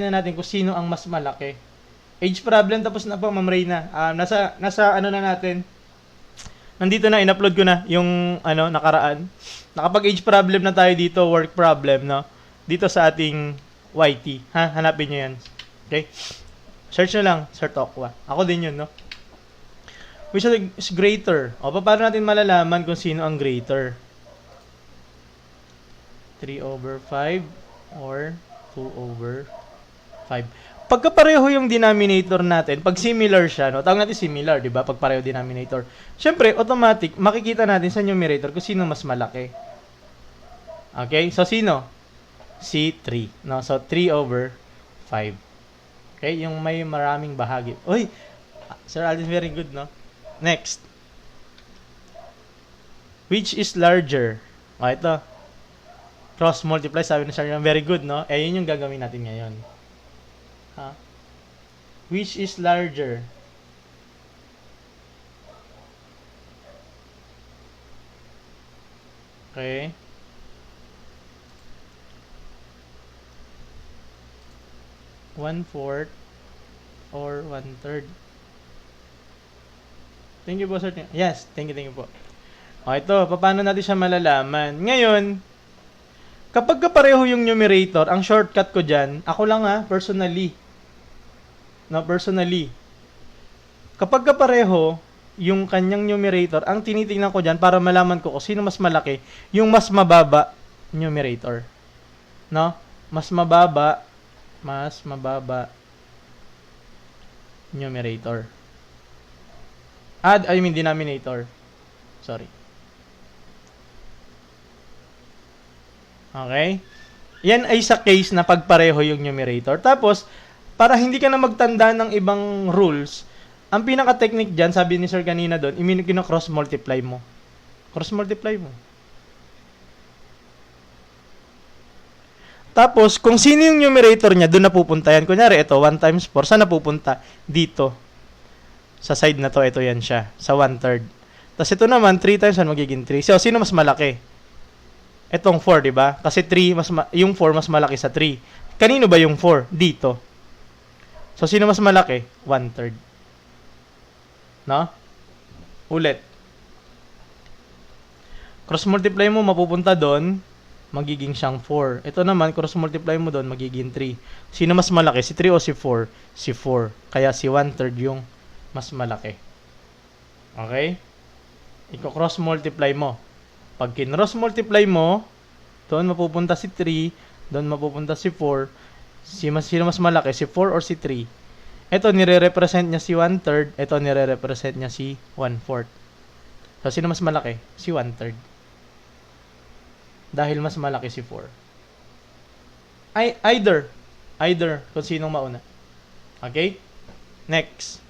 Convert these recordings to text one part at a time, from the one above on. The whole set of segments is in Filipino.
na natin kung sino ang mas malaki. Age problem tapos na po, Ma'am Reyna. Nasa ano na natin. Nandito na, in-upload ko na yung nakaraan. Nakapag-age problem na tayo dito, work problem, no? Dito sa ating YT. Ha? Hanapin nyo yan. Okay? Search nyo lang, Sir Tokwa. Ako din yun, no? Which is greater? O, paano natin malalaman kung sino ang greater? 3/5 or 2/5. Pagka pareho yung denominator natin, pag similar siya, no? Tawag natin similar, di ba? Pag pareho denominator. Siyempre, automatic, makikita natin sa numerator kung sino mas malaki. Okay? So, sino? Si 3. No? So, 3/5. Okay? Yung may maraming bahagi. Uy! Sir Aldis, very good, no? Next. Which is larger? O, ito. Cross multiply, sabi na Sir, very good, no? Eh, yun yung gagawin natin ngayon. Ha? Which is larger? Okay. One-fourth or one-third? Thank you po, sir. Yes, thank you po. O, ito, paano natin siya malalaman? Ngayon, kapag pareho yung numerator, ang shortcut ko dyan, ako lang personally. No, personally. Kapag pareho yung kanyang numerator, ang tinitingnan ko dyan para malaman ko kung sino mas malaki, yung mas mababa numerator. No? Mas mababa numerator. Denominator. Sorry. Okay? Yan ay sa case na pagpareho yung numerator. Tapos, para hindi ka na magtanda ng ibang rules, ang pinaka-technique dyan, sabi ni Sir kanina doon, cross multiply mo. Cross multiply mo. Tapos, kung sino yung numerator niya, doon napupunta yan. Kunyari, ito, 1 times 4. Saan napupunta? Dito. Sa side na to, ito yan siya. Sa 1/3. Tapos ito naman, 3 times 1 magiging 3. So, sino mas malaki? Itong 4, di ba? Kasi 3, yung 4 mas malaki sa 3. Kanino ba yung 4? Dito. So, sino mas malaki? 1/3. No? Ulit. Cross multiply mo, mapupunta doon, magiging siyang 4. Ito naman, cross multiply mo doon, magiging 3. Sino mas malaki? Si 3 o si 4? Si 4. Kaya si 1/3 yung mas malaki. Okay? Iko-cross multiply mo. Pag kin-cross multiply mo, doon mapupunta si 3, doon mapupunta si 4. Sino mas malaki? Si 4 or si 3? Ito, nire-represent niya si 1/3. Ito, nire-represent niya si 1/4. So, sino mas malaki? Si 1/3. Dahil mas malaki si 4. Either kung sinong mauna. Okay? Next.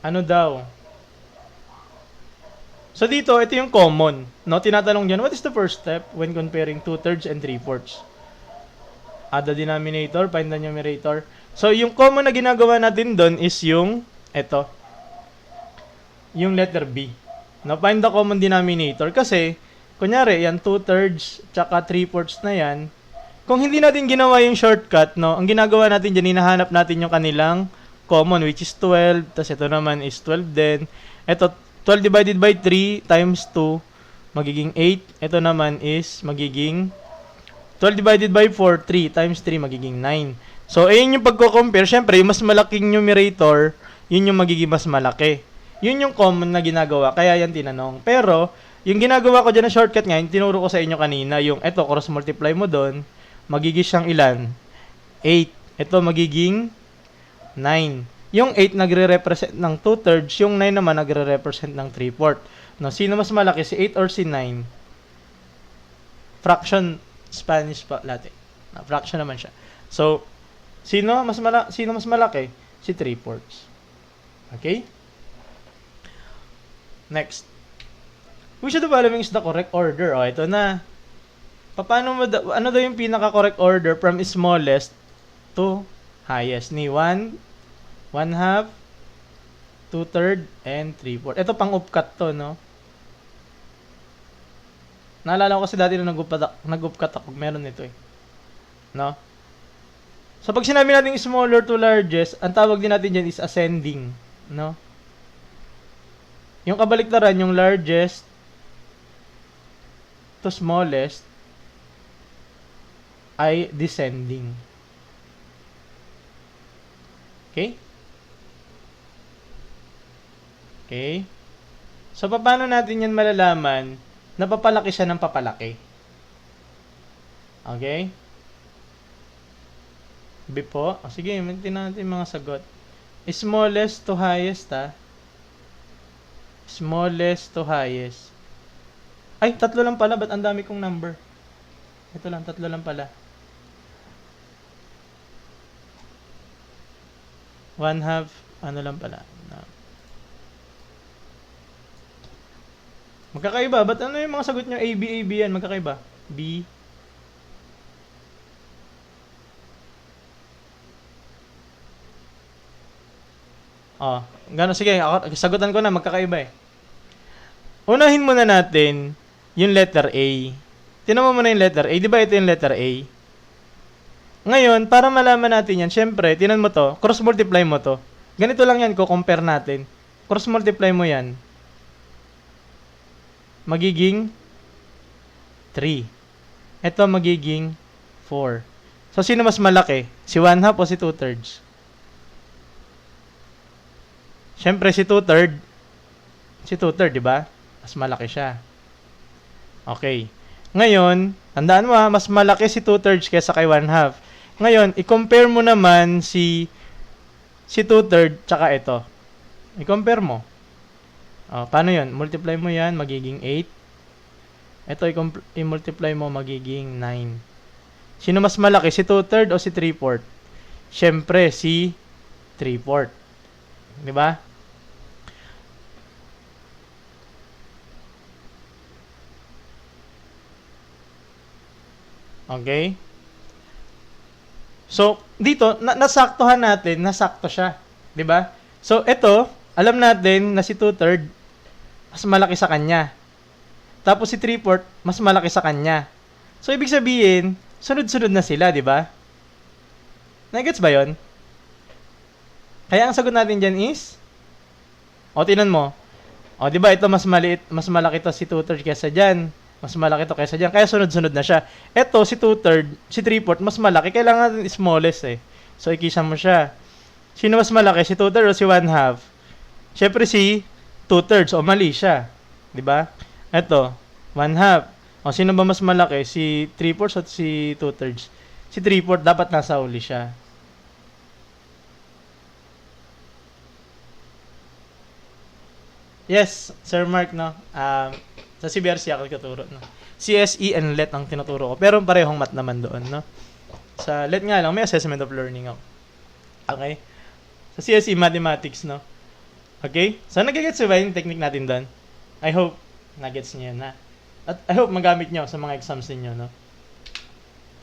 Ano daw? So dito, ito yung common. No? Tinatanong dyan, what is the first step when comparing 2/3 and 3/4? Add the denominator, find the numerator. So yung common na ginagawa natin doon is yung, ito, yung letter B. No? Find the common denominator. Kasi, kunyari, yan 2/3 tsaka 3/4 na yan. Kung hindi natin ginawa yung shortcut, no, ang ginagawa natin dyan, hinahanap natin yung kanilang common, which is 12. Tapos ito naman is 12 din. Ito, 12 divided by 3 times 2, magiging 8. Ito naman is magiging 12 divided by 4, 3 times 3, magiging 9. So, ayun yung pagko-compare. Siyempre, yung mas malaking numerator, yun yung magiging mas malaki. Yun yung common na ginagawa. Kaya yan tinanong. Pero, yung ginagawa ko dyan na shortcut ngayon, tinuro ko sa inyo kanina, yung ito, cross multiply mo doon, magiging siyang ilan? 8. Ito magiging 9. Yung 8 nagre-represent ng 2/3, yung 9 naman nagre-represent ng 3/4. No, sino mas malaki, si 8 or si 9? Fraction Spanish pa Latin. Fraction naman siya. So, sino mas malaki? Si 3/4. Okay? Next. Which of the following is the correct order? O, ito na. Paano mo ano daw yung pinaka-correct order from smallest to highest? Ni 1, 1/2, 2/3, and 3/4. Ito pang upcut to, no? Naalala ko kasi dati nung nag-upcut ako, meron nito eh. No? So, pag sinabi natin smaller to largest, ang tawag din natin dyan is ascending. No? Yung kabaliktaran, yung largest to smallest ay descending. Okay? Okay? So, paano natin yan malalaman na papalaki siya ng papalaki? Okay? B po. Sige, maintain natin mga sagot. Smallest to highest, ha? Smallest to highest. Ay, tatlo lang pala. Ba't ang dami kong number? Ito lang, tatlo lang pala. 1/2, ano lang pala. Magkakaiba. Ba't ano yung mga sagot nyo? A, B, A, B yan. Magkakaiba. B. Oh, gano'n. Sige, ako, sagutan ko na. Magkakaiba eh. Unahin muna natin yung letter A. Tinan mo muna yung letter A. Di ba ito yung letter A? Ngayon, para malaman natin yan, syempre, tinan mo to. Cross-multiply mo to. Ganito lang yan ko, compare natin. Cross-multiply mo yan. Magiging 3. Ito magiging 4. So, sino mas malaki? Si 1/2 o si 2/3? Siyempre, si 2/3. Si 2/3, di ba? Mas malaki siya. Okay. Ngayon, tandaan mo ha, mas malaki si 2/3 kaysa kay 1/2. Ngayon, i-compare mo naman si 2/3 tsaka ito. I-compare mo. Paano yun? Multiply mo yan, magiging 8. Ito, i-multiply mo, magiging 9. Sino mas malaki? Si 2/3 o si 3/4? Siyempre, si 3/4. Di ba? Okay? So, dito, nasaktuhan natin, nasakto siya. Di ba? So, ito, alam natin na si 2/3 mas malaki sa kanya. Tapos si 3/4 mas malaki sa kanya. So, ibig sabihin, sunod-sunod na sila, di ba? Nagets ba yon? Kaya ang sagot natin dyan is, tinan mo. Di ba ito mas maliit, mas malaki to si 2/3 kaysa dyan. Mas malaki to kaysa dyan. Kaya sunod-sunod na siya. Ito, si 2/3, si 3/4, mas malaki. Kailangan natin smallest eh. So, ikisa mo siya. Sino mas malaki? Si 2/3 o si 1/2? Siyempre si 2/3. O, mali siya. Diba? Ito, 1/2. O, sino ba mas malaki? Si 3/4 o si 2/3? Si 3/4, dapat nasa uli siya. Yes, Sir Mark, no? Sa CBRC ako tuturo, no? CSE and LET ang tinuturo ko. Pero parehong math naman doon, no? Sa LET nga lang, may assessment of learning ako. Okay? Sa CSE, mathematics, no? Okay? So, nagigets ba yung technique natin doon? I hope nagets niyo na. At I hope magamit niyo sa mga exams niyo, no?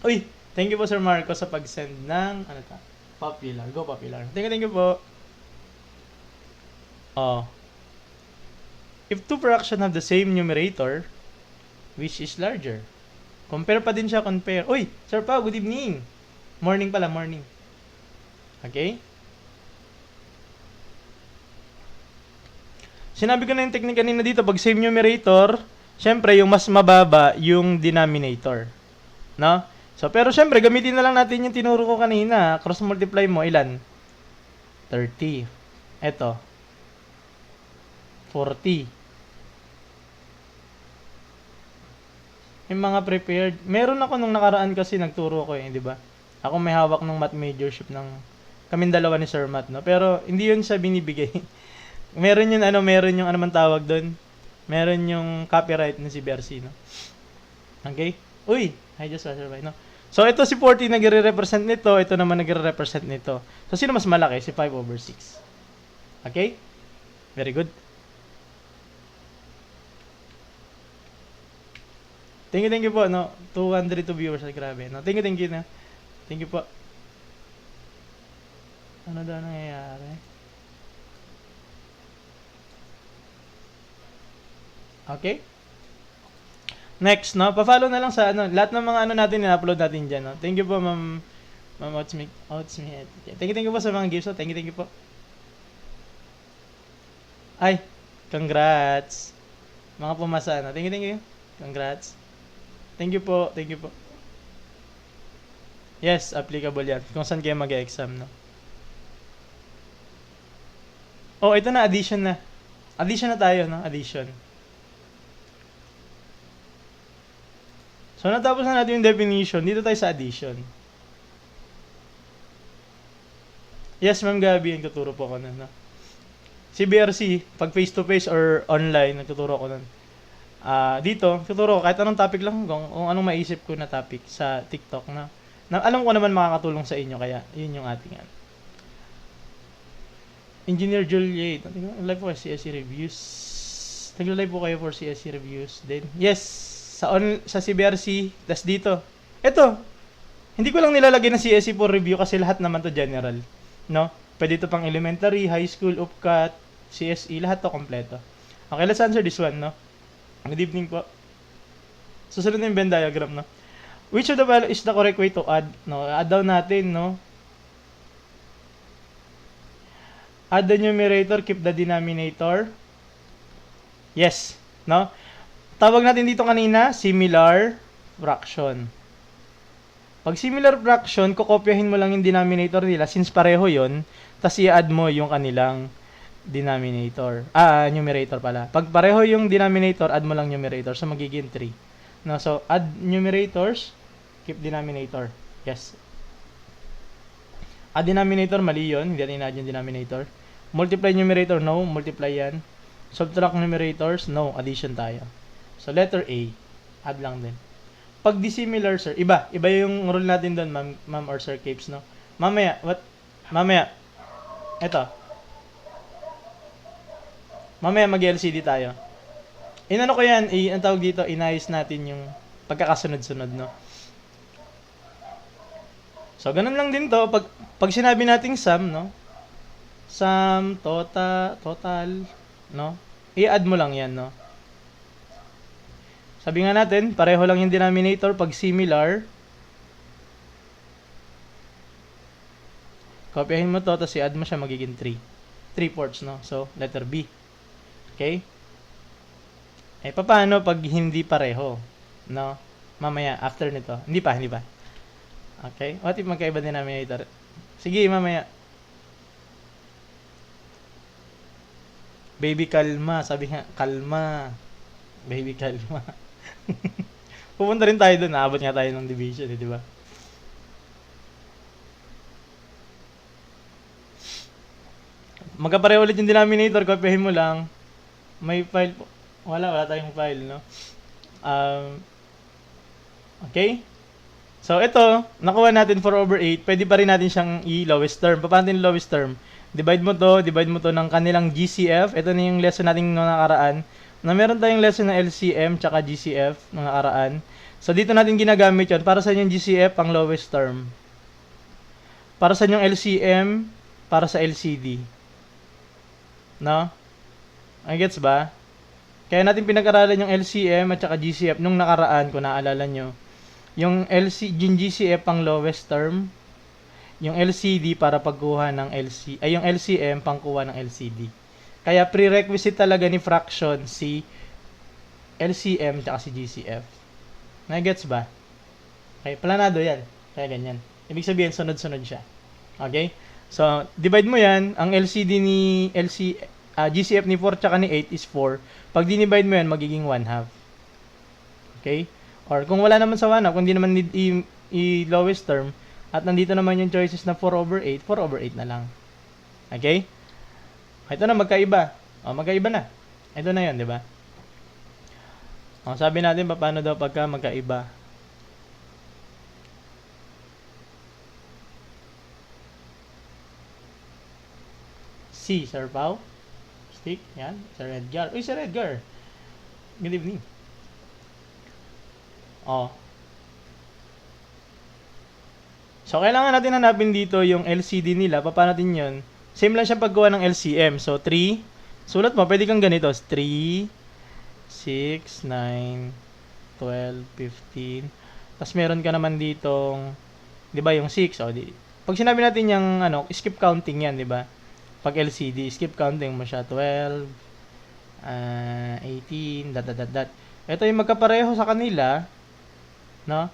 Uy! Thank you po, Sir Marco, sa pag-send ng, popular. Go popular. Thank you po. If two fractions have the same numerator, which is larger? Compare pa din siya, compare. Uy, Sir Pa, good evening. Morning pala, morning. Okay? Sinabi ko na yung technique kanina dito, pag same numerator, syempre yung mas mababa yung denominator. No? So, pero syempre, gamitin na lang natin yung tinuro ko kanina. Cross multiply mo, ilan? 30. Eto. 40. Yung mga prepared. Meron ako nung nakaraan kasi nagturo ko di ba? Ako may hawak ng math majorship ng kaming dalawa ni Sir Matt, no? Pero hindi yun siya binibigay. meron yung ano man tawag doon. Meron yung copyright ng CBRC, no? Okay? Uy, I just survive, no? So, ito si 40 nagre-represent nito, ito naman nagre-represent nito. So, sino mas malaki? Si 5/6. Okay? Very good. Thank you po, no? 202 viewers, ay grabe, no? Thank you, no? Thank you po. Ano daw nangyayari? Okay? Next, no? Pa-follow na lang sa, ano, lahat ng mga ano natin, in-upload natin dyan, no? Thank you po, Ma'am Outsme. Thank you po sa mga gifts, so thank you po. Ay, congrats. Mga pumasa, no? Thank you. Congrats. Thank you po. Yes, applicable yan. Kung saan kayo mag-exam, no? Oh, ito na, addition na. Addition na tayo, no? Addition. So, natapos na natin yung definition. Dito tayo sa addition. Yes, Ma'am Gabi, nagtuturo po ako nun, no? Si BRC, pag face-to-face or online, nagtuturo ako nun. Dito, tuturo ko kahit anong topic lang kung anong maisip ko na topic sa TikTok na alam ko naman makakatulong sa inyo, kaya yun yung ating Engineer Juliet, live po kayo CSE reviews. Nag-live po kayo for CSE reviews din. Yes, sa CBRC, tas dito. Ito, hindi ko lang nilalagay na CSE for review kasi lahat naman to general, no? Pwede ito pang elementary, high school, UPCAT, CSE, lahat to kompleto. Okay, let's answer this one, no? Good evening po. Susunod na yung Venn diagram, no? Which of the following is the correct way to add? No, add down natin, no? Add the numerator, keep the denominator. Yes, no? Tawag natin dito kanina, similar fraction. Pag similar fraction, kokopyahin mo lang yung denominator nila since pareho yon, tas i-add mo yung kanilang denominator. Numerator pala. Pag pareho yung denominator, add mo lang numerator. So, magiging 3. No? So, add numerators, keep denominator. Yes. Add denominator, mali yun. Hindi natin add yung denominator. Multiply numerator, no. Multiply yan. Subtract numerators, no. Addition tayo. So, letter A. Add lang din. Pag dissimilar, sir, iba yung rule natin doon, ma'am or sir Capes, no? Mamaya. Eto. Mamaya mag-LCD tayo. Inano ko yan, ang tawag dito, inayos natin yung pagkakasunod-sunod, no? So, ganun lang din to. Pag sinabi nating sum, no? Sum, total, no? I-add mo lang yan, no? Sabi nga natin, pareho lang yung denominator pag similar. Kopyahin mo to, tapos i-add mo siya, magiging 3. 3/4, no? So, letter B. Okay? Eh, paano pag hindi pareho? No? Mamaya, after nito. Hindi pa. Okay? What if magkaiba denominator? Sige, mamaya. Baby, kalma. Sabi nga, kalma. Baby, kalma. Pupunta rin tayo doon. Naabot nga tayo ng division, di ba? Magkapareho ulit yung denominator. Kopyahin mo lang. May file po. Wala tayong file, no? Okay? So, ito, nakuha natin 4/8. Pwede pa rin natin siyang i-lowest term. Paano yung lowest term? Divide mo to ng kanilang GCF. Ito na yung lesson natin nung nakaraan. Na meron tayong lesson na LCM tsaka GCF nung nakaraan. So, dito natin ginagamit yun. Para sa yung GCF, ang lowest term. Para sa yung LCM, para sa LCD. No? Ay, gets ba? Kaya natin pinag-aralan yung LCM at saka GCF nung nakaraan, kung naalala nyo. Yung GCF pang lowest term, yung LCD para pagkuha ng yung LCM pangkuha ng LCD. Kaya prerequisite talaga ni fraction si LCM at si GCF. Na-gets ba? Okay, planado yan. Kaya ganyan. Ibig sabihin, sunod-sunod siya. Okay? So, divide mo yan. Ang LCD ni GCF ni 4 tsaka ni 8 is 4. Pag dinivide mo yan, magiging 1/2. Okay? Or kung wala naman sa 1/2, kung di naman need i-lowest term, at nandito naman yung choices na 4/8, 4/8 na lang. Okay? Ito na, magkaiba. Magkaiba na. Ito na yun, di ba? Sabi natin, paano daw pagka magkaiba? C, Sir Pao. Stick, yan. Sir Edgar. Uy, Sir Edgar. Good evening. Oh. So, kailangan natin hanapin dito yung LCD nila. Paano natin yun? Same lang siya paggawa ng LCM. So, 3. Sulat mo, pwede kang ganito. 3, 6, 9, 12, 15. Tapos meron ka naman ditong, di ba, yung 6. O, pag sinabi natin yung, skip counting yan, di ba? Pag LCD, skip counting mo siya. 12, 18, dot. Ito yung magkapareho sa kanila, no?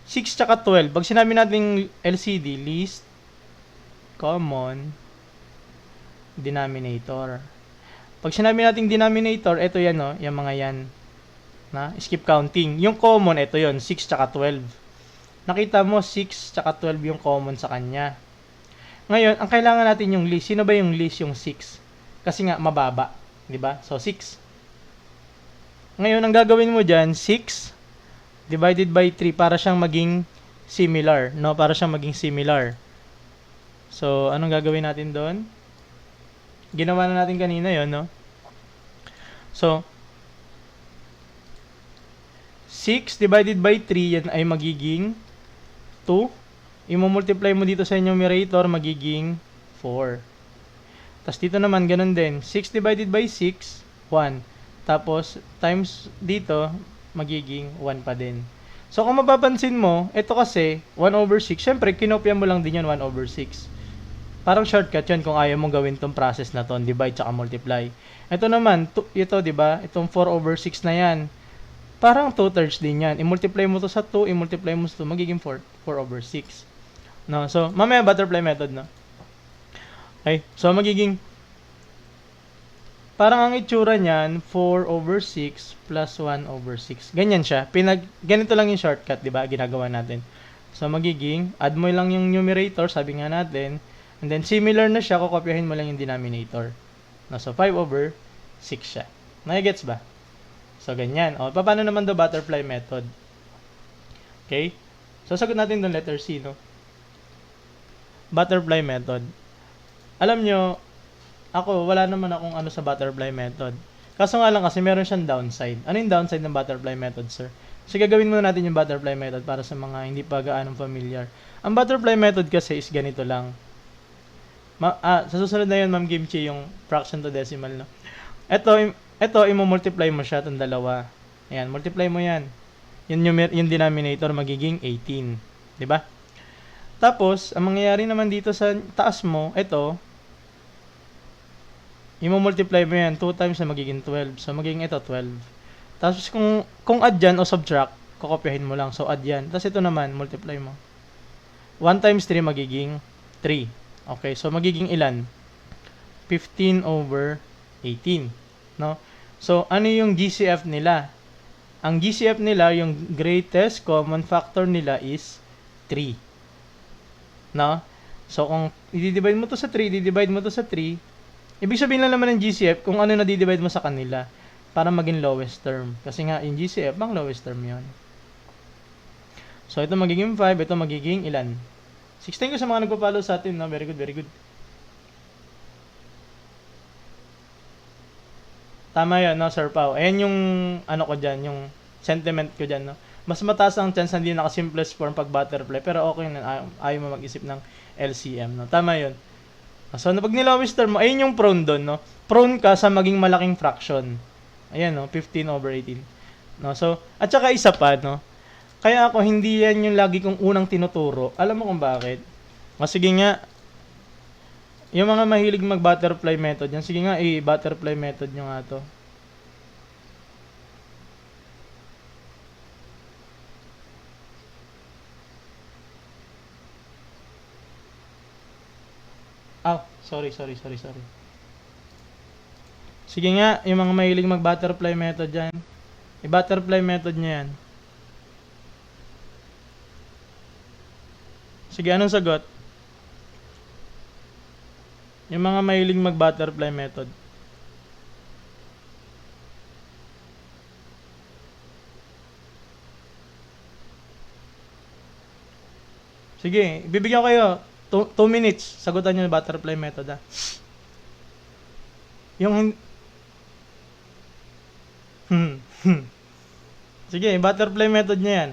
6 tsaka 12. Pag sinabi natin LCD, least common denominator. Pag sinabi natin denominator, ito yan, no? Yung mga yan. Na? Skip counting. Yung common, ito yon 6 tsaka 12. Nakita mo, 6 tsaka 12 yung common sa kanya. Ngayon, ang kailangan natin yung least. Sino ba yung least? Yung 6. Kasi nga, mababa. Diba? So, 6. Ngayon, ang gagawin mo dyan, 6 divided by 3 para siyang maging similar, no? Para siyang maging similar. So, anong gagawin natin doon? Ginawa na natin kanina 'yon, no? So, 6 divided by 3 yan ay magiging 2. I-multiply mo dito sa inyong numerator, magiging 4. Tapos dito naman, ganun din. 6 divided by 6, 1. Tapos, times dito, magiging 1 pa din. So, kung mapapansin mo, ito kasi, 1 over 6, syempre, kinopya mo lang din yan 1 over 6. Parang shortcut yun kung ayaw mong gawin tong process na to, divide tsaka multiply. Ito naman, ito, di ba? Itong 4 over 6 na yan. Parang 2/3 din yan. I-multiply mo to sa 2, i-multiply mo sa 2, magiging 4 over 6. No? So, mamaya butterfly method, no? Okay, so magiging parang ang itsura niyan, 4 over 6 plus 1 over 6. Ganyan siya. Ganito lang yung shortcut, di ba? Ginagawa natin. So, magiging, add mo lang yung numerator, sabi nga natin. And then, similar na siya, kukopyahin mo lang yung denominator. No, so, 5 over 6 siya. Nagigets ba? So, ganyan. O, paano naman the butterfly method? Okay? So, sagot natin doon letter C, no? Butterfly method. Alam nyo, ako, wala naman akong ano sa butterfly method. Kaso nga lang kasi meron siyang downside. Ano yung downside ng butterfly method, sir? So, gagawin muna natin yung butterfly method para sa mga hindi pa gaanong familiar. Ang butterfly method kasi is ganito lang. Sa susunod na yun, Ma'am Kimchi, yung fraction to decimal, no? Ito, i-multiply mo siya, itong dalawa. Ayan, multiply mo yan. Yung denominator magiging 18. Diba? Tapos, ang mangyayari naman dito sa taas mo, ito, i-multiply mo yan 2 times na magiging 12. So, magiging ito 12. Tapos, kung add yan o subtract, kokopyahin mo lang. So, add yan. Tapos, ito naman, multiply mo. 1 times 3 magiging 3. Okay, so, magiging ilan? 15 over 18. No? So, ano yung GCF nila? Ang GCF nila, yung greatest common factor nila is 3. No? So, kung i-divide mo to sa 3, i-divide mo to sa 3, ibig sabihin lang naman ng GCF kung ano na di-divide mo sa kanila para maging lowest term. Kasi nga, yung GCF, ang lowest term yon. So, ito magiging 5, ito magiging ilan? 16 ko sa mga nagpa-follow sa atin, no? Very good, very good. Tama yun, no, Sir Pao? Ayan yung, ano ko dyan, yung sentiment ko dyan, no? Mas mataas ang chance hindi naka-simplest form pag butterfly, pero okay na, ayaw mo mag-isip ng LCM, no? Tama yun. So, pag nilowest term mo, ayun yung prone doon, no? Prone ka sa maging malaking fraction. Ayan, no? 15 over 18. No? So, at saka isa pa, no? Kaya ako, hindi yan yung lagi kong unang tinuturo. Alam mo kung bakit? O, sige nga, yung mga mahilig mag-butterfly method yan, sige nga, butterfly method nyo nga to. Sorry. Sige nga, yung mga mahilig mag-butterfly method dyan. I-butterfly method nyo yan. Sige, anong sagot? Yung mga mahilig mag-butterfly method. Sige, bibigyan ko kayo 2 minutes. Sagutan nyo yung butterfly method, ha. Yung Sige, butterfly method niya yan.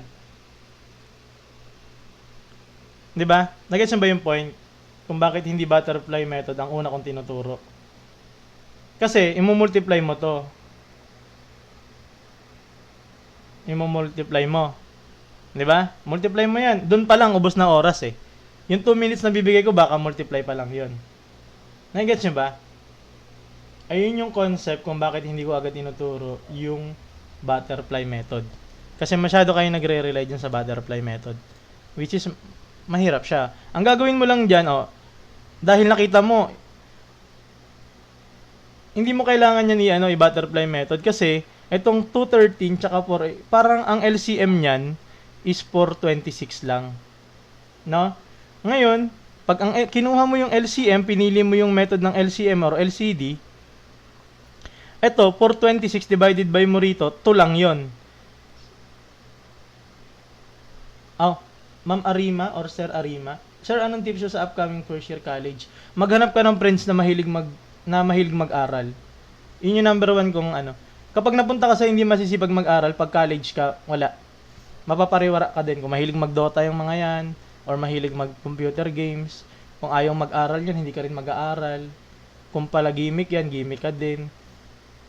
Di ba? Nagets ba yung point? Kung bakit hindi butterfly method ang una kong tinuturo. Kasi, imumultiply mo to. Imumultiply mo. Di ba? Multiply mo yan. Doon pa lang, ubos na oras eh. Yung 2 minutes na bibigay ko, baka multiply pa lang yun. Nagets nyo ba? Ayun yung concept kung bakit hindi ko agad tinuturo yung butterfly method. Kasi masyado kayo nagre-rely dyan sa butterfly method. Which is, mahirap siya. Ang gagawin mo lang dyan, dahil nakita mo, hindi mo kailangan yan i-butterfly method kasi itong 213 tsaka 4, parang ang LCM niyan is 426 lang. No? Ngayon, pag kinuha mo yung LCM, pinili mo yung method ng LCM or LCD, ito, 426 divided by mo rito, 2 lang yun. Ma'am Arima or Sir Arima, Sir, anong tips sa upcoming first year college? Maghanap ka ng friends na mahilig mag-aral. Yun yung number 1 kung ano. Kapag napunta ka sa hindi masisipag mag-aral, pag college ka, wala. Mapapariwara ka din kung mahilig mag-Dota yung mga yan, or mahilig mag-computer games. Kung ayaw mag-aral yan, hindi ka rin mag-aaral. Kung pala gimmick yan, gimmick ka din.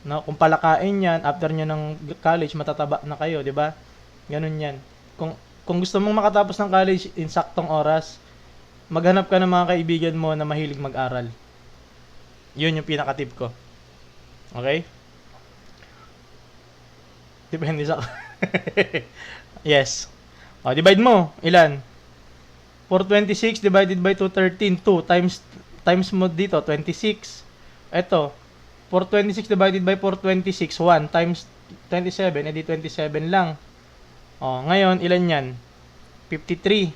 No? Kung palakain yan, after nyo ng college, matataba na kayo, di ba? Ganun yan. Kung gusto mong makatapos ng college in saktong oras, maghanap ka ng mga kaibigan mo na mahilig mag-aral. Yun yung pinaka-tip ko. Okay? Depende sa... Yes. Divide mo. Ilan? 426 divided by 213. 2 times mo dito, 26. Ito, 426 divided by 426, 1 times 27, edi 27 lang. Ngayon, ilan yan? 53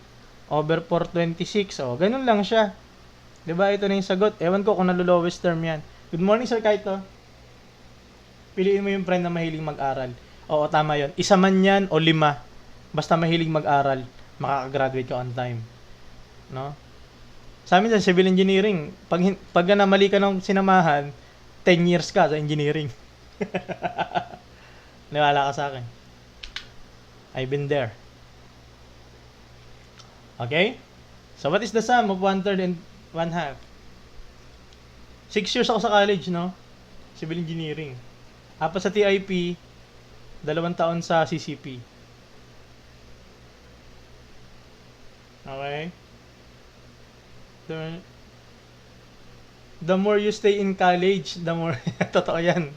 over 426. Ganun lang siya. Diba? Ito na yung sagot. Ewan ko kung nalulowest term yan. Good morning, Sir Kaito. Piliin mo yung friend na mahilig mag-aral. Oo, tama yon. Isa man yan o 5. Basta mahilig mag-aral, makakagraduate ka on time. No? Sa amin sa civil engineering, pag namali ka ng sinamahan, 10 years ka sa engineering. Niwala ka sa akin. I've been there. Okay? So what is the sum of 1/3 and 1/2? 6 years ako sa college, no? Civil engineering. 4 sa TIP, 2 taon sa CCP. Okay? The more you stay in college, the more... Totoo yan.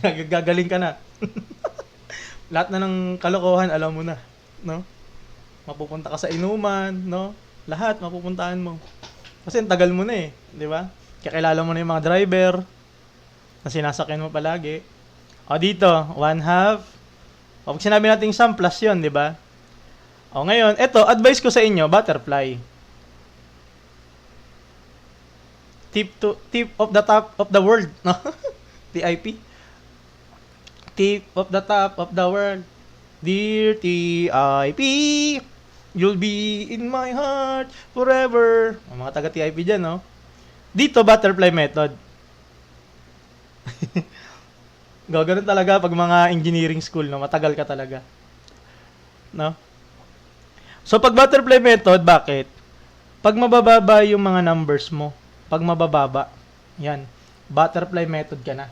Gagaling ka na. Lahat na ng kalokohan, alam mo na. No? Mapupunta ka sa inuman, no? Lahat, mapupuntahan mo. Kasi ang tagal mo na eh. Di ba? Kakilala mo na yung mga driver na sinasakyan mo palagi. Dito, 1/2. Pag sinabi natin sum, plus yun, di ba? Ngayon, eto, advice ko sa inyo, butterfly. Tip of the top of the world, no? TIP. Tip of the top of the world. Dear TIP, you'll be in my heart forever. Mga taga TIP dyan, no? Dito, butterfly method. Gaganoon talaga pag mga engineering school, no? Matagal ka talaga. No? So, pag butterfly method, bakit? Pag mabababa yung mga numbers mo, pag mabababa, yan, butterfly method ka na.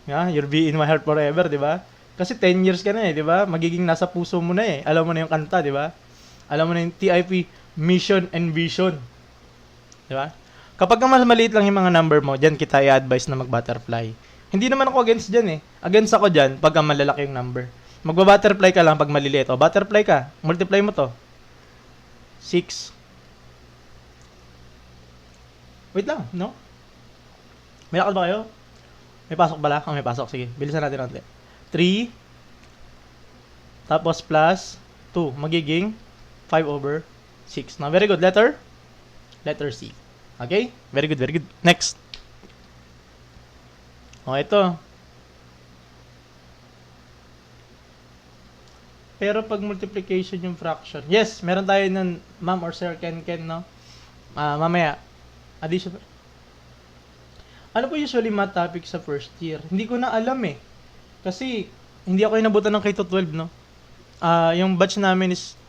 Yeah, you'll be in my heart forever, di ba? Kasi 10 years ka na eh, di ba? Magiging nasa puso mo na eh. Alam mo na yung kanta, di ba? Alam mo na yung TIP, mission and vision. Di ba? Kapag mas maliit lang yung mga number mo, dyan kita i-advise na mag-butterfly. Hindi naman ako against dyan eh. Against ako dyan pag malalaki yung number. Magba-butterfly ka lang pag maliliit. Butterfly ka. Multiply mo to. 6. Wait lang, no? May lakad ba kayo? May pasok pala? May pasok. Sige, bilisan natin natin. 3. Tapos plus 2. Magiging 5/6. Now, very good. Letter C. Okay? Very good, very good. Next. Ito. Pero pag multiplication yung fraction. Yes, meron tayo ng ma'am or sir Ken, no? Mamaya. Addition. Ano po usually math topic sa first year? Hindi ko na alam eh. Kasi Hindi ako inabutan ng K-12, no? Yung batch namin is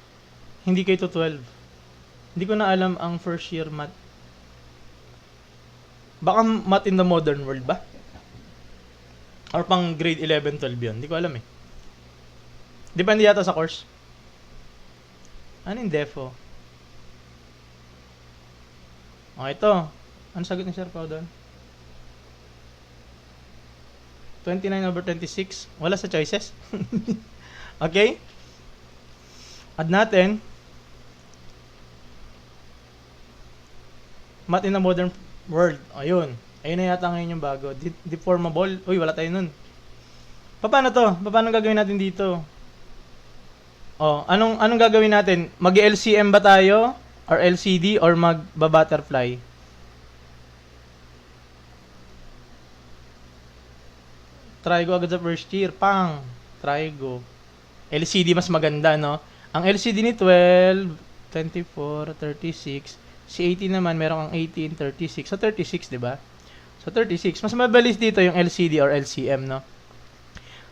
hindi K-12. Hindi ko na alam ang first year math. Baka math in the modern world ba? Or pang grade 11, 12 yun. Hindi ko alam eh. Depende yata sa course. Ano yung defo? Ito. Ano sagot ni Sir Pao doon? 29/26. Wala sa choices. Okay? Add natin. Math in the modern world. Ayun. Ayun na yata ngayon yung bago. Deformable. Uy, wala tayo nun. Paano to? Paano gagawin natin dito? Anong gagawin natin? Mag-LCM ba tayo? Or LCD? Or mag-butterfly? Try go agad sa first year. Pang. Try go. LCD mas maganda, no? Ang LCD ni 12, 24, 36. Si 18 naman, meron kang 18, 36. So, 36, di ba? So, 36. Mas mabilis dito yung LCD or LCM, no?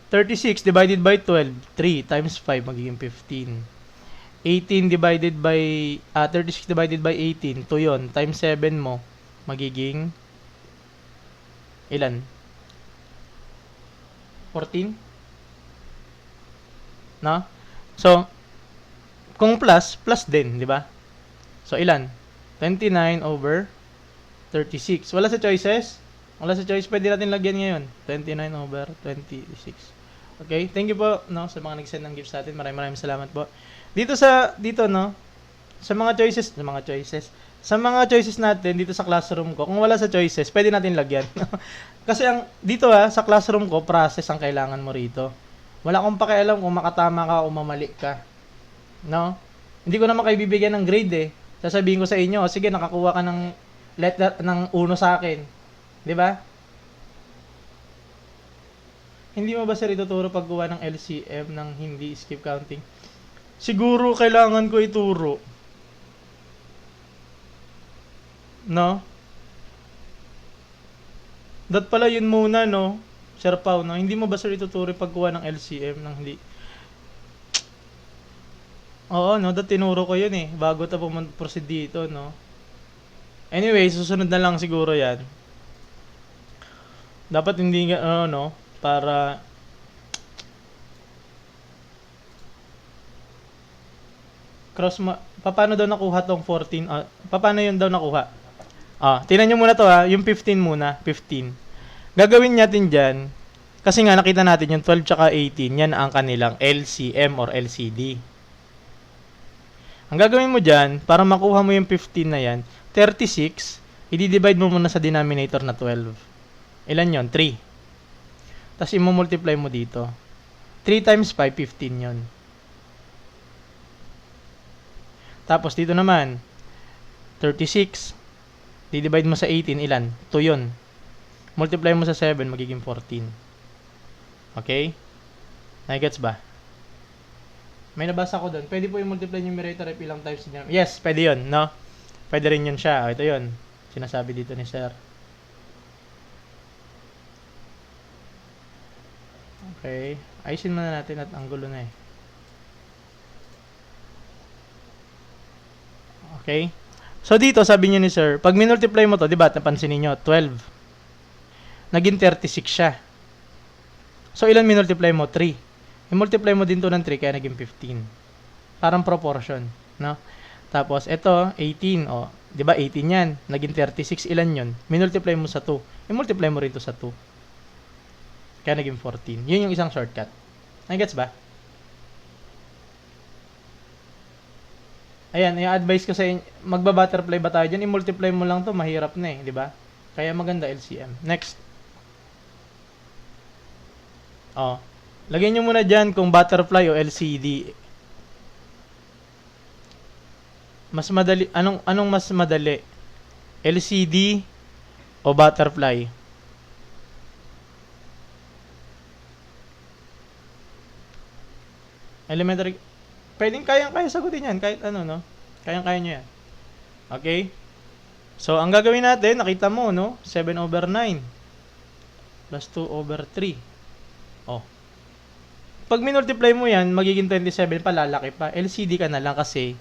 36 divided by 12, 3 times 5, magiging 15. 18 divided by, 36 divided by 18, 2 yun. Times 7 mo, magiging, ilan? 14? No? So, kung plus din, di ba? So, ilan? 29/36. Wala sa choices? Wala sa choice, pwede natin lagyan ngayon. 29/26. Okay, thank you po, no, sa mga nag-send ng gifts sa atin. Maraming salamat po. Dito, no, sa mga choices natin dito sa classroom ko, kung wala sa choices, pwede natin lagyan. Kasi dito sa classroom ko, process ang kailangan mo rito. Wala akong pakialam kung makatama ka o mamali ka. No? Hindi ko naman kayo bibigyan ng grade eh. Sasabihin ko sa inyo, sige, nakakuha ka ng letter ng 1 sa akin. 'Di ba? Hindi mo ba sir ituturo paggawa ng LCM ng hindi skip counting? Siguro kailangan ko ituro. No? Dat pala yun muna, no? Sir Pao, no? Hindi mo ba sir ituturo paggawa ng LCM ng hindi? Oo, no? Dat tinuro ko yun eh. Bago tayo proceed dito, no? Anyway, susunod na lang siguro yan. Dapat hindi nga, no? Para paano daw nakuha tong 14? Paano yun daw nakuha? Tingnan nyo muna to yung 15 muna, 15. Gagawin natin dyan, kasi nga nakita natin yung 12 tsaka 18, yan ang kanilang LCM or LCD. Ang gagawin mo dyan, para makuha mo yung 15 na yan, 36, i-divide mo muna sa denominator na 12. Ilan yon? 3. Tapos i-multiply mo dito. 3 times 5, 15 yon. Tapos dito naman, 36. Di-divide mo sa 18, ilan? 2 yun. Multiply mo sa 7, magiging 14. Okay? Nagets ba? May nabasa ko doon. Pwede po yung multiply numerator if ilang times niya. Yes, pwede yun, no? Pwede rin yun siya. Ito yun. Sinasabi dito ni sir. Okay. Ayusin muna natin at ang gulo na eh. Okay. So dito, sabi niyo ni sir, pag minultiply mo to, di ba, napansin niyo 12. Naging 36 siya. So ilan minultiply mo? 3. I-multiply mo din to ng 3, kaya naging 15. Parang proportion, no? Tapos, ito, 18. Di ba 18 yan? Naging 36. Ilan yun? Minultiply mo sa 2. I-multiply mo rin to sa 2. Kaya naging 14. Yun yung isang shortcut. Nagets ba? Ayan, yung advice ko sa inyo, magba-butterfly ba tayo dyan? I-multiply mo lang to, mahirap na eh, di ba? Kaya maganda LCM. Next. Lagyan nyo muna dyan kung butterfly o LCD. Mas madali, anong mas madali? LCD o butterfly? Elementary. Pwedeng kayang-kaya sagutin yan. Kahit ano, no? Kayang-kaya nyo yan. Okay? So, ang gagawin natin, nakita mo, no? 7/9 plus 2/3. pag minultiply mo yan, magiging 27 pa, lalaki pa. LCD ka na lang kasi,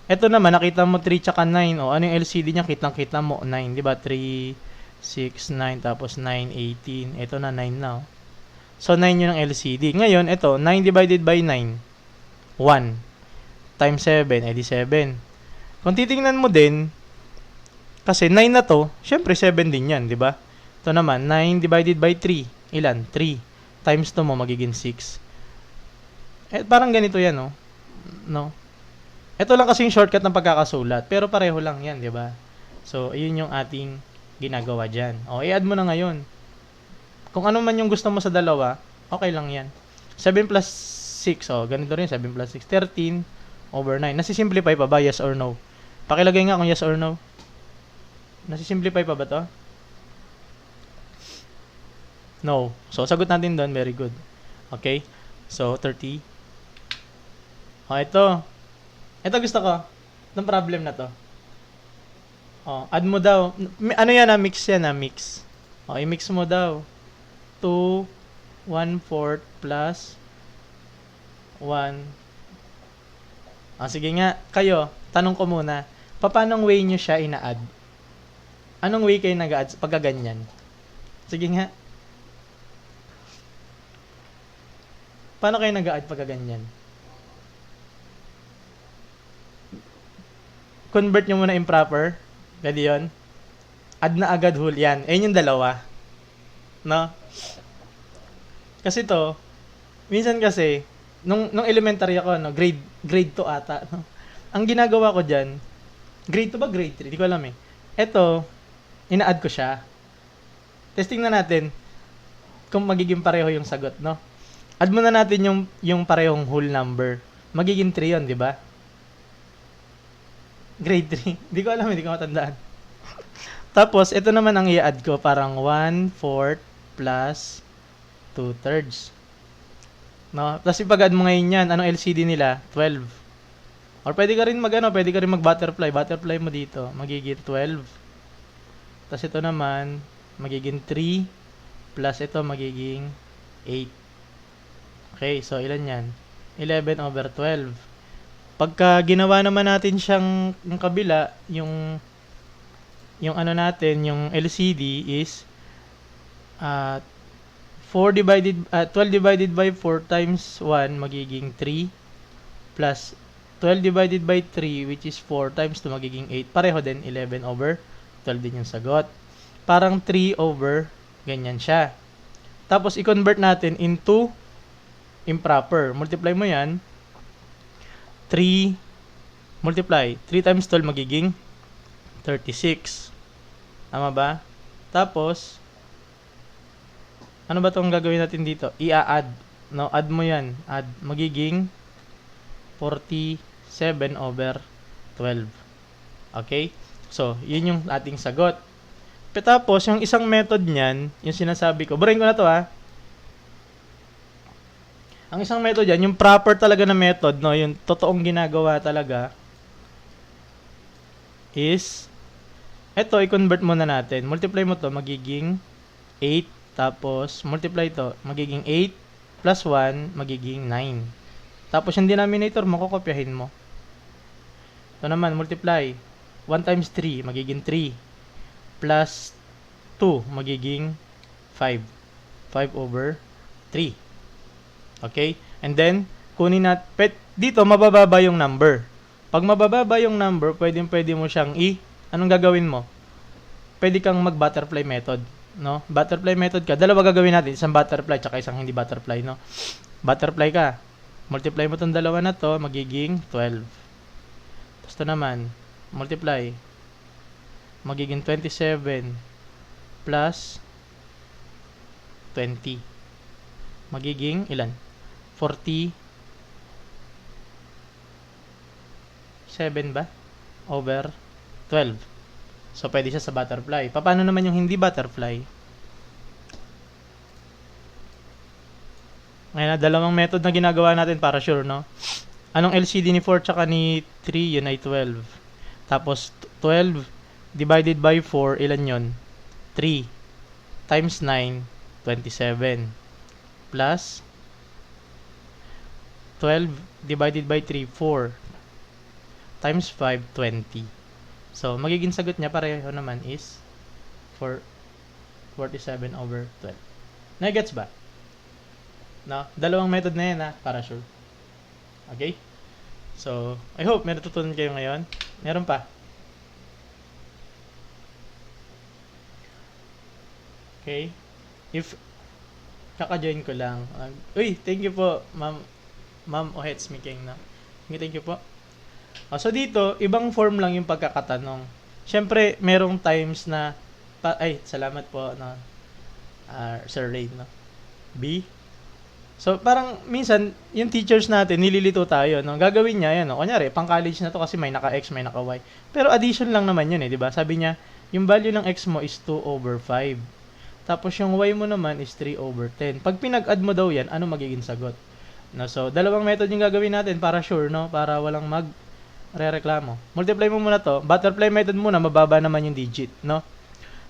eto naman, nakita mo 3 tsaka 9. O, ano yung LCD niya? Kitang-kita mo, 9. Diba? 3, 6, 9, tapos 9, 18. Ito na, 9 na. Oh. So, 9 yun ang LCD. Ngayon, ito, 9 divided by 9. 1. Times 7, edi 7. Kung titingnan mo din, kasi 9 na to, syempre 7 din yan, di ba? Ito naman, 9 divided by 3. Ilan? 3. Times 2 mo, magiging 6. Eh, parang ganito yan, no? No? Ito lang kasi yung shortcut ng pagkakasulat, pero pareho lang yan, di ba? So, ayun yung ating ginagawa dyan. O, i-add mo na ngayon. Kung ano man yung gusto mo sa dalawa, okay lang yan. 7 plus 6, o, ganito rin, 7 plus 6, 13 over 9. Nasisimplify pa ba, yes or no? Pakilagay nga kung yes or no. Nasisimplify pa ba to? No. So, sagot natin doon, very good. Okay? So, 30. O, ito. Ito gusto ko. Itong problem na to. O, add mo daw. Ano yan, mix yan, mix. O, i-mix mo daw. 2, 1/4 plus 1. Sige nga, kayo, tanong ko muna. Paano way nyo siya ina-add? Anong way kayo nag-add pagka ganyan? Sige nga. Paano kayo nag-add pagka ganyan? Convert nyo muna improper. Pwede yun. Add na agad whole. Yan. Ayun yung dalawa. No? Kasi to, minsan kasi, nung elementary ako, no, grade 2 ata. No? Ang ginagawa ko dyan, grade 2 ba grade 3? Hindi ko alam eh. Ito, ina-add ko siya. Testing na natin kung magiging pareho yung sagot, no? Add muna natin yung parehong whole number. Magiging 3 yun, di ba? Grade 3. Hindi ko alam, hindi ko matandaan. Tapos, ito naman ang i-add ko. Parang 1/4 plus 2/3. No? Tapos ipag-add mo ngayon yan. Anong LCD nila? 12. Or pwede ka rin pwede ka rin mag-butterfly. Butterfly mo dito. Magiging 12. Tapos ito naman, magiging 3. Plus ito, magiging 8. Okay, so ilan yan? 11/12. Pagka ginawa naman natin siyang yung kabila, yung ano natin, yung LCD is 12 divided by 4 times 1 magiging 3 plus 12 divided by 3 which is 4 times 2 magiging 8. Pareho din, 11/12 din yung sagot. Parang 3 over ganyan siya. Tapos i-convert natin into improper. Multiply mo yan. 3 multiply. 3 times 12 magiging 36. Tama ba? Tapos, ano ba itong gagawin natin dito? I-add. No, add mo yan. Add. Magiging 47/12. Okay? So, yun yung ating sagot. Tapos, yung isang method niyan, yung sinasabi ko, burahin ko na to ha. Ang isang method yan, yung proper talaga na method, no, yung totoong ginagawa talaga, is, eto, i-convert muna natin. Multiply mo to, magiging 8. Tapos, multiply to, magiging 8 plus 1, magiging 9. Tapos, yung denominator mo, kukopyahin mo. Ito naman, multiply. 1 times 3, magiging 3. Plus 2, magiging 5. 5/3. Okay? And then, kunin natin, dito, mabababa yung number. Pag mabababa yung number, pwede mo siyang anong gagawin mo? Pwede kang mag-butterfly method. No? Butterfly method ka. Dalawa gagawin natin. Isang butterfly, tsaka isang hindi butterfly, no? Butterfly ka. Multiply mo tong dalawa na to, magiging 12. Tapos ito naman, multiply. Magiging 27 plus 20. Magiging ilan? 47 ba? Over 12. So, pwede siya sa butterfly. Paano naman yung hindi butterfly? Ngayon, dalawang method na ginagawa natin para sure, no? Anong LCD ni 4 tsaka ni 3? Yun ay 12. Tapos, 12 divided by 4, ilan yun? 3 times 9, 27. Plus 12 divided by 3, 4. Times 5, 20. So, magiging sagot niya pareho naman is 47 over 12. Nagets ba? No? Dalawang method na yan ha, para sure. Okay? So, I hope may natutunan kayo ngayon. Meron pa. Okay? If kaka-join ko lang. Uy, thank you po, Ma'am Ohets Miking na. Thank you po. So dito, ibang form lang yung pagkakatanong. Siyempre, merong times na salamat po no. Sir Ray no. B. So parang minsan yung teachers natin nililito tayo no. Gagawin niya yan no. Kunyari, pang college na to kasi may naka-X, may naka-Y. Pero addition lang naman yun eh, 'di ba? Sabi niya, yung value ng X mo is 2 over 5. Tapos yung Y mo naman is 3 over 10. Pag pinag-add mo daw yan, ano magiging sagot? No, so dalawang method yung gagawin natin para sure no, para walang reklamo. Multiply mo muna to. Butterfly method muna, mababa naman yung digit, no?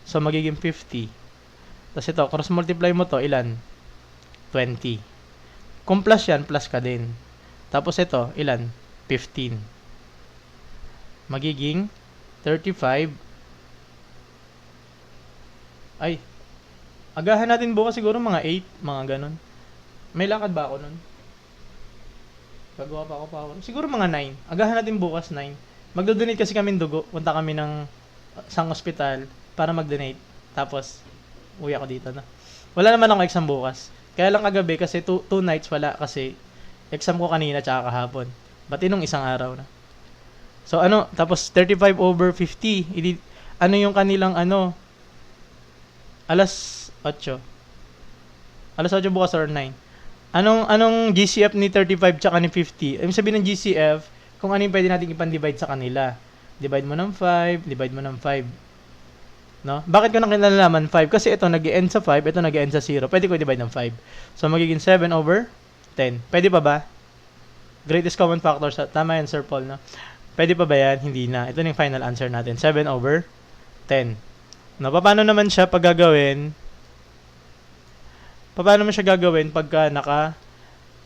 So magiging 50. Tapos ito, cross multiply mo to, ilan? 20. Kung plus yan, plus ka din. Tapos ito, ilan? 15. Magiging 35. Ay, agahan natin bukas siguro mga 8, mga ganun. May lakad ba ako nun? Gagawa pa ako. Siguro mga 9. Agahan natin bukas 9. Magdo-donate kasi kami ng dugo. Punta kami ng isang ospital para mag-donate. Tapos, uwi ako dito na. Wala naman akong exam bukas. Kaya lang kagabi kasi 2 nights wala kasi exam ko kanina tsaka kahapon. Bati nung isang araw na. So ano, tapos 35 over 50. Ano yung kanilang alas 8. Alas 8 bukas or 9. Anong GCF ni 35 tsaka ni 50? Ibig sabihin ng GCF, kung ano yung pwede natin ipan-divide sa kanila. Divide mo ng 5, divide mo ng 5. No? Bakit ko nang kinalalaman 5? Kasi ito nag-end sa 5, ito nag-end sa 0. Pwede ko i-divide ng 5. So magiging 7 over 10. Pwede pa ba? Greatest common factor. Tama yan, Sir Paul, no? Pwede pa ba yan? Hindi na. Ito na yung final answer natin. 7 over 10. No, paano naman siya gagawin pagka naka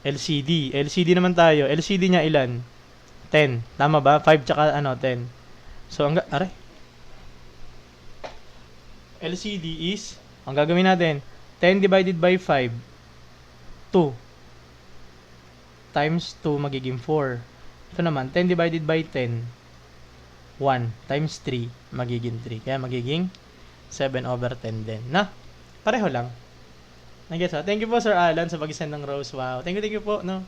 LCD? LCD naman tayo. LCD niya ilan? 10. Tama ba? 5 tsaka 10. So, LCD is, ang gagawin natin, 10 divided by 5, 2. Times 2 magiging 4. Ito naman, 10 divided by 10, 1. Times 3, magiging 3. Kaya magiging 7 over 10 din. Na, pareho lang. Nag-gets ha? Thank you po, Sir Alan, sa pag-send ng rose. Wow. Thank you po, no?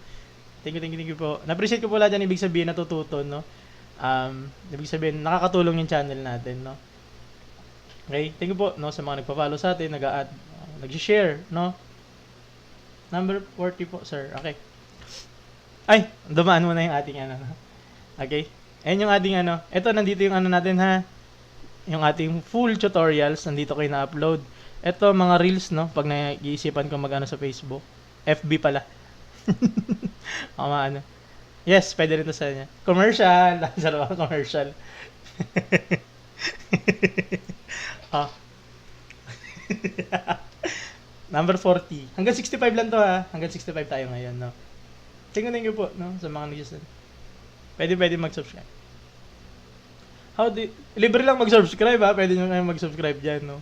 Thank you po. Na-appreciate ko po lahat yan. Ibig sabihin, natututo, no? Ibig sabihin, nakakatulong yung channel natin, no? Okay, thank you po no sa mga nagpa-follow sa atin, nag-a-add, nag-share, no? Number 40 po, sir. Okay. Ay, dumaan mo na yung ating Okay. Ayun yung ating Ito nandito yung natin ha. Yung ating full tutorials nandito kayo na-upload. Ito mga reels no, pag nag-iisipan ko sa Facebook. FB pala. Yes, pwede rin to sa kanya. Commercial, sarap commercial. Number 40. Hanggang 65 lang to ha. Hanggang 65 tayo ngayon, no. Thank you po, no, sa mga nag-listen. Pwede mag-subscribe. Libre lang mag-subscribe ha. Pwede nyo kayo mag-subscribe dyan, no.